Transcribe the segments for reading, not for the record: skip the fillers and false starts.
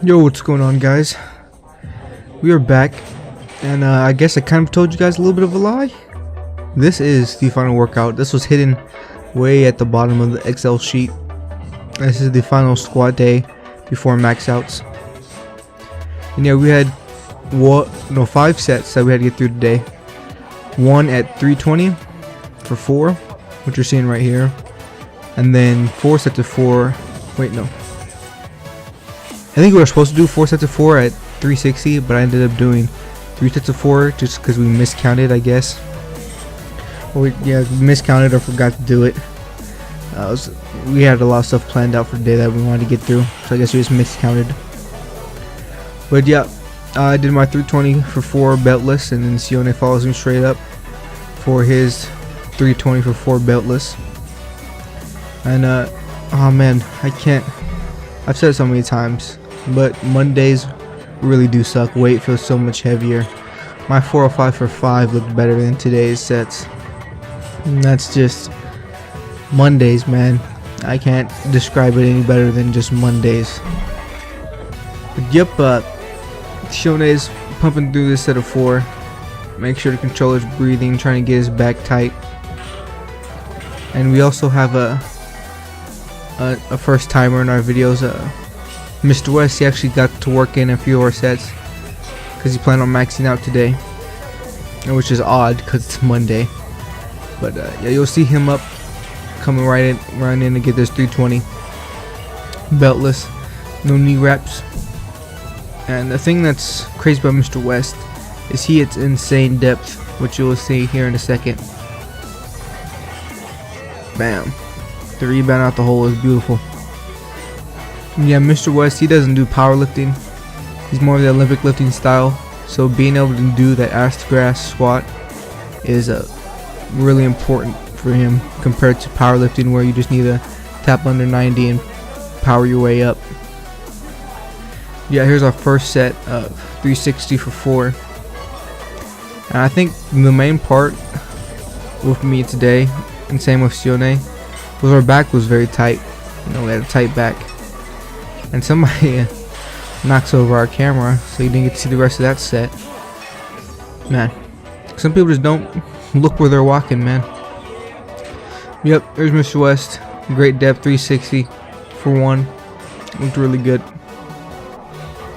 Yo, what's going on, guys? We are back, and I guess I kind of told you guys a little bit of a lie. This is the final workout. This was hidden way at the bottom of the Excel sheet. This is the final squat day before max outs. And yeah, we had 5 sets that we had to get through today. One at 320 for 4, which you're seeing right here, and then 4 sets of 4. Wait, no. I think we were supposed to do 4 sets of 4 at 360, but I ended up doing 3 sets of 4 just because we miscounted, I guess. Or we miscounted or forgot to do it. We had a lot of stuff planned out for the day that we wanted to get through, so I guess we just miscounted. But yeah, I did my 320 for 4 beltless, and then Sione follows me straight up for his 320 for 4 beltless. And oh man, I've said it so many times, but Mondays really do suck. Weight feels so much heavier. My 405 for 5 looked better than today's sets. And that's just Mondays, man. I can't describe it any better than just Mondays. But yep, Sione's pumping through this set of 4. Make sure the controller's breathing, trying to get his back tight. And we also have a first timer in our videos. Mr. West, he actually got to work in a few of our sets because he planned on maxing out today, which is odd because it's Monday. But yeah, you'll see him up coming right in to get this 320 beltless, no knee wraps. And the thing that's crazy about Mr. West is he hits insane depth, which you will see here in a second. Bam. The rebound out the hole is beautiful. Yeah, Mr. West, he doesn't do powerlifting. He's more of the Olympic lifting style. So being able to do that ass to grass squat is really important for him compared to powerlifting, where you just need to tap under 90 and power your way up. Yeah, here's our first set of 360 for 4. And I think the main part with me today, and same with Sione, was our back was very tight. You know, we had a tight back. And somebody knocks over our camera, so you didn't get to see the rest of that set. Man, some people just don't look where they're walking, man. Yep, there's Mr. West. Great depth, 360 for 1. Looked really good.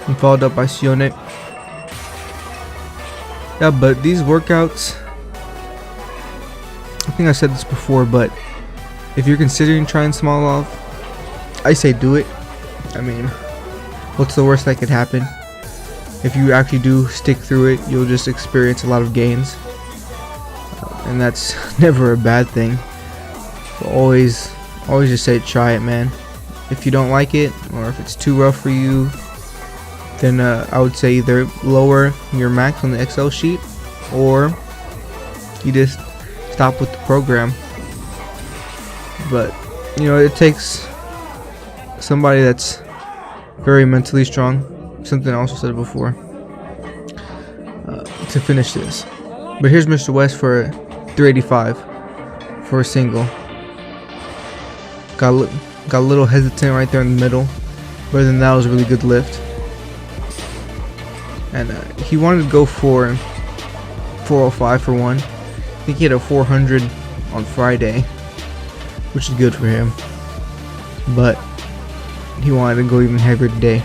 And followed up by Sione. Yeah, but these workouts, I think I said this before, but if you're considering trying Smolov, I say do it. I mean, what's the worst that could happen? If you actually do stick through it, you'll just experience a lot of gains. And that's never a bad thing. So always just say try it, man. If you don't like it, or if it's too rough for you, then I would say either lower your max on the Excel sheet, or you just stop with the program. But you know, it takes somebody that's very mentally strong, something I also said before, to finish this. But here's Mr. West for 385 for a single. Got a little hesitant right there in the middle, but then that was a really good lift. And he wanted to go for 405 for 1. I think he had a 400 on Friday, which is good for him, but he wanted to go even heavier today,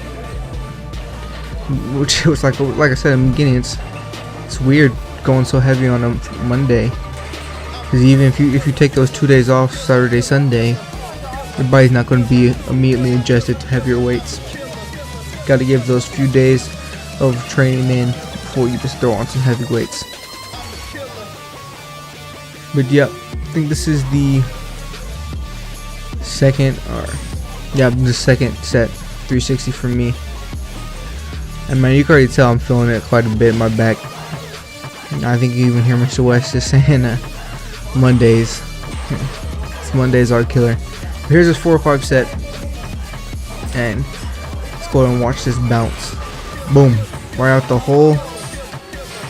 which was like I said in the beginning, it's weird going so heavy on a Monday, because even if you take those 2 days off, Saturday, Sunday, your body's not going to be immediately adjusted to heavier weights. Got to give those few days of training in before you just throw on some heavy weights. But yeah, I think this is the second set 360 for me. And man, you can already tell I'm feeling it quite a bit in my back. And I think you even hear Mr. West just saying Mondays. Mondays are killer. But here's this 4 or 5 set, and let's go and watch this bounce. Boom, right out the hole.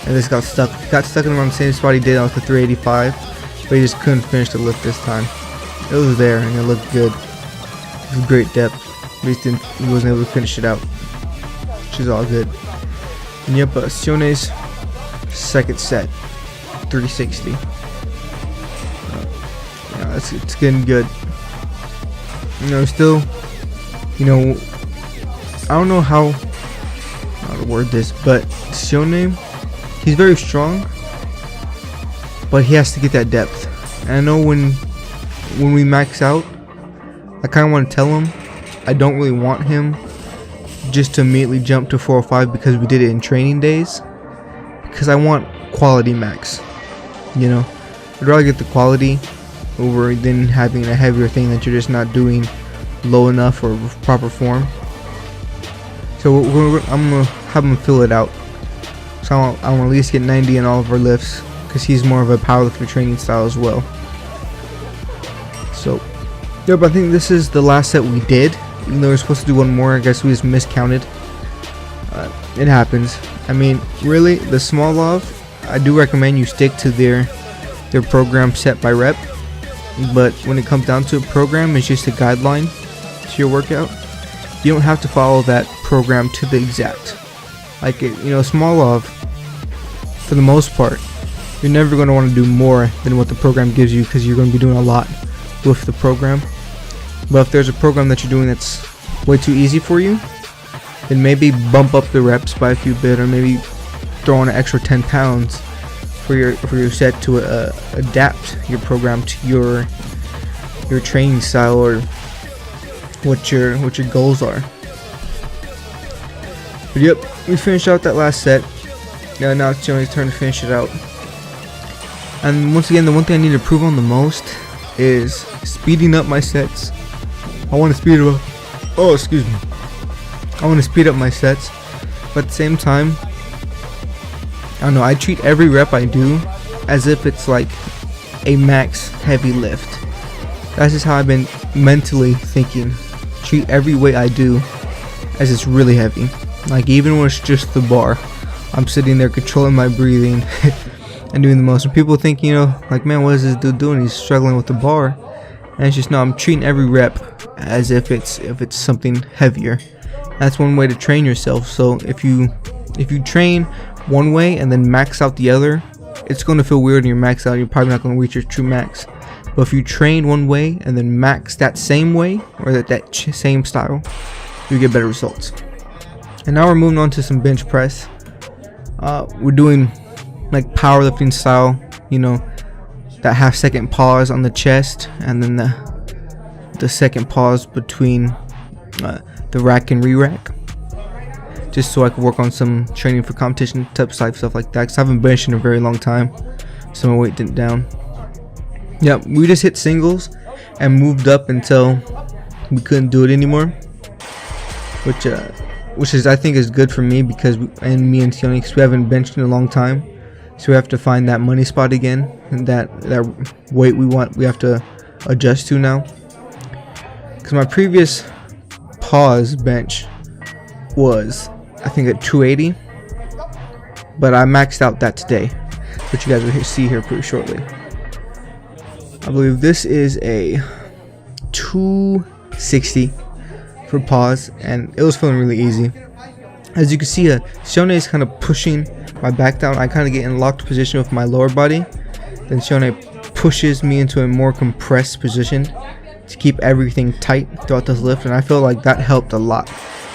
And this got stuck in around the same spot he did on the 385, but he just couldn't finish the lift this time. It was there and it looked good. It was great depth, but he wasn't able to finish it out. which is all good. And yep, Sione's second set, 360. Yeah, it's getting good. Still, I don't know how to word this, but Sione, he's very strong, but he has to get that depth. And I know when we max out, I kind of want to tell him I don't really want him just to immediately jump to 405 because we did it in training days, because I want quality max. I'd rather get the quality over than having a heavier thing that you're just not doing low enough or proper form. So I'm gonna have him fill it out. So I want to at least get 90 in all of our lifts, because he's more of a powerlifter training style as well. So yep, I think this is the last set we did. Even though we were supposed to do one more, I guess we just miscounted. It happens. I mean, really, the Smolov, I do recommend you stick to their program set by rep. But when it comes down to a program, it's just a guideline to your workout. You don't have to follow that program to the exact. Like, Smolov, for the most part, you're never going to want to do more than what the program gives you, because you're going to be doing a lot with the program. But if there's a program that you're doing that's way too easy for you, then maybe bump up the reps by a few bit, or maybe throw on an extra 10 pounds for your set to adapt your program to your training style or what your goals are. But yep, we finished out that last set. Now it's Johnny's turn to finish it out. And once again, the one thing I need to improve on the most is speeding up my sets. I want to speed it up. Oh, excuse me. I want to speed up my sets, but at the same time, I don't know, I treat every rep I do as if it's like a max heavy lift. That's just how I've been mentally thinking. Treat every weight I do as it's really heavy. Like, even when it's just the bar, I'm sitting there controlling my breathing and doing the most. And people think, like, man, what is this dude doing? He's struggling with the bar. And it's just, no, I'm treating every rep as if it's something heavier. That's one way to train yourself. So if you train one way and then max out the other, it's going to feel weird when you're maxed out. You're probably not going to reach your true max. But if you train one way and then max that same way, or that same style, you get better results. And now we're moving on to some bench press. We're doing like powerlifting style, that half-second pause on the chest, and then the second pause between the rack and re-rack, just so I can work on some training for competition type stuff like that, because I haven't benched in a very long time, so my weight didn't down. Yep, we just hit singles and moved up until we couldn't do it anymore, which is, I think, is good for me, because me and Sione, because we haven't benched in a long time, so we have to find that money spot again, and that weight we have to adjust to now. Because my previous pause bench was, I think, at 280, but I maxed out that today, which you guys will see here pretty shortly. I believe this is a 260 for pause, and it was feeling really easy. As you can see, Sione is kind of pushing my back down. I kind of get in locked position with my lower body. Then Sione pushes me into a more compressed position to keep everything tight throughout this lift, and I feel like that helped a lot.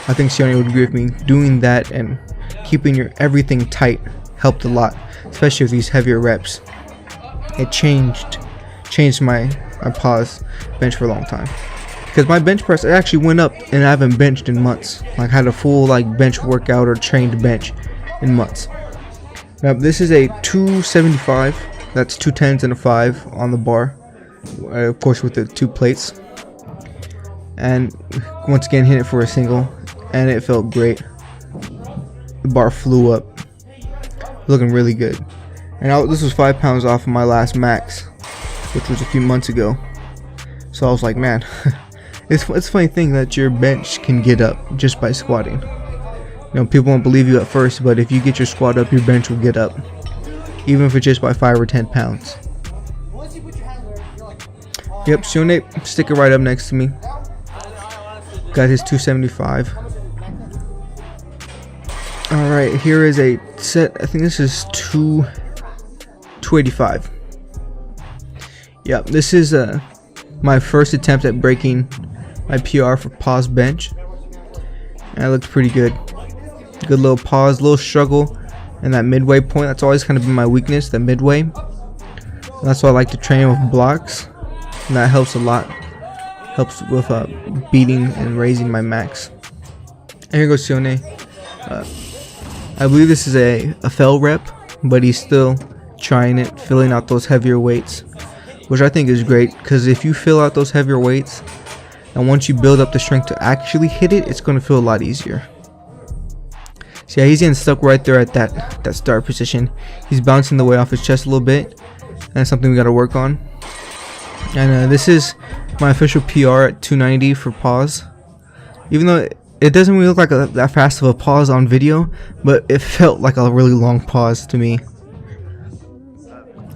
I think Sione would agree with me. Doing that and keeping your everything tight helped a lot, especially with these heavier reps. It changed my pause bench for a long time, because my bench press, it actually went up, and I haven't benched in months. Like, had a full bench workout or trained bench in months. Now this is a 275. That's 2 10s and a 5 on the bar, of course, with the 2 plates. And once again, hit it for a single, and it felt great. The bar flew up, looking really good. And this was 5 pounds off of my last max, which was a few months ago. So I was like, man, it's a funny thing that your bench can get up just by squatting. People won't believe you at first, but if you get your squat up, your bench will get up, even if it's just by 5 or 10 pounds. Yep, Sione sticking right up next to me. Got his 275. Alright, here is a set. I think this is 285. Yep, this is my first attempt at breaking my PR for pause bench. And it looked pretty good. Good little pause, little struggle, and that midway point. That's always kind of been my weakness, the midway. And that's why I like to train with blocks. And that helps a lot. Helps with beating and raising my max. And here goes Sione. I believe this is a fail rep, but he's still trying it, filling out those heavier weights, which I think is great, because if you fill out those heavier weights, and once you build up the strength to actually hit it, it's going to feel a lot easier. So yeah, he's getting stuck right there at that start position. He's bouncing the weight off his chest a little bit, and that's something we got to work on. And this is my official PR at 290 for pause. Even though it doesn't really look like that fast of a pause on video, but it felt like a really long pause to me.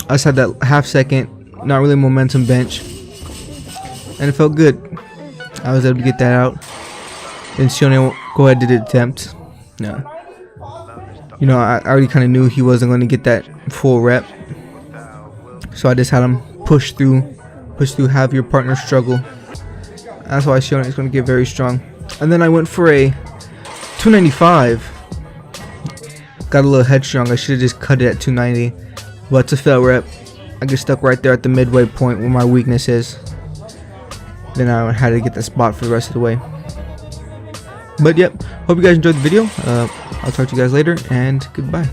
I just had that half second, not really momentum bench, and it felt good. I was able to get that out. Then Sione go ahead and did the attempt. No, you know, I already kind of knew he wasn't going to get that full rep, so I just had him push through, have your partner struggle. That's why Sione is going to get very strong. And then I went for a 295. Got a little headstrong. I should have just cut it at 290, but it's a fail rep. I get stuck right there at the midway point where my weakness is. Then I had to get the spot for the rest of the way. But yep, hope you guys enjoyed the video. I'll talk to you guys later, and goodbye.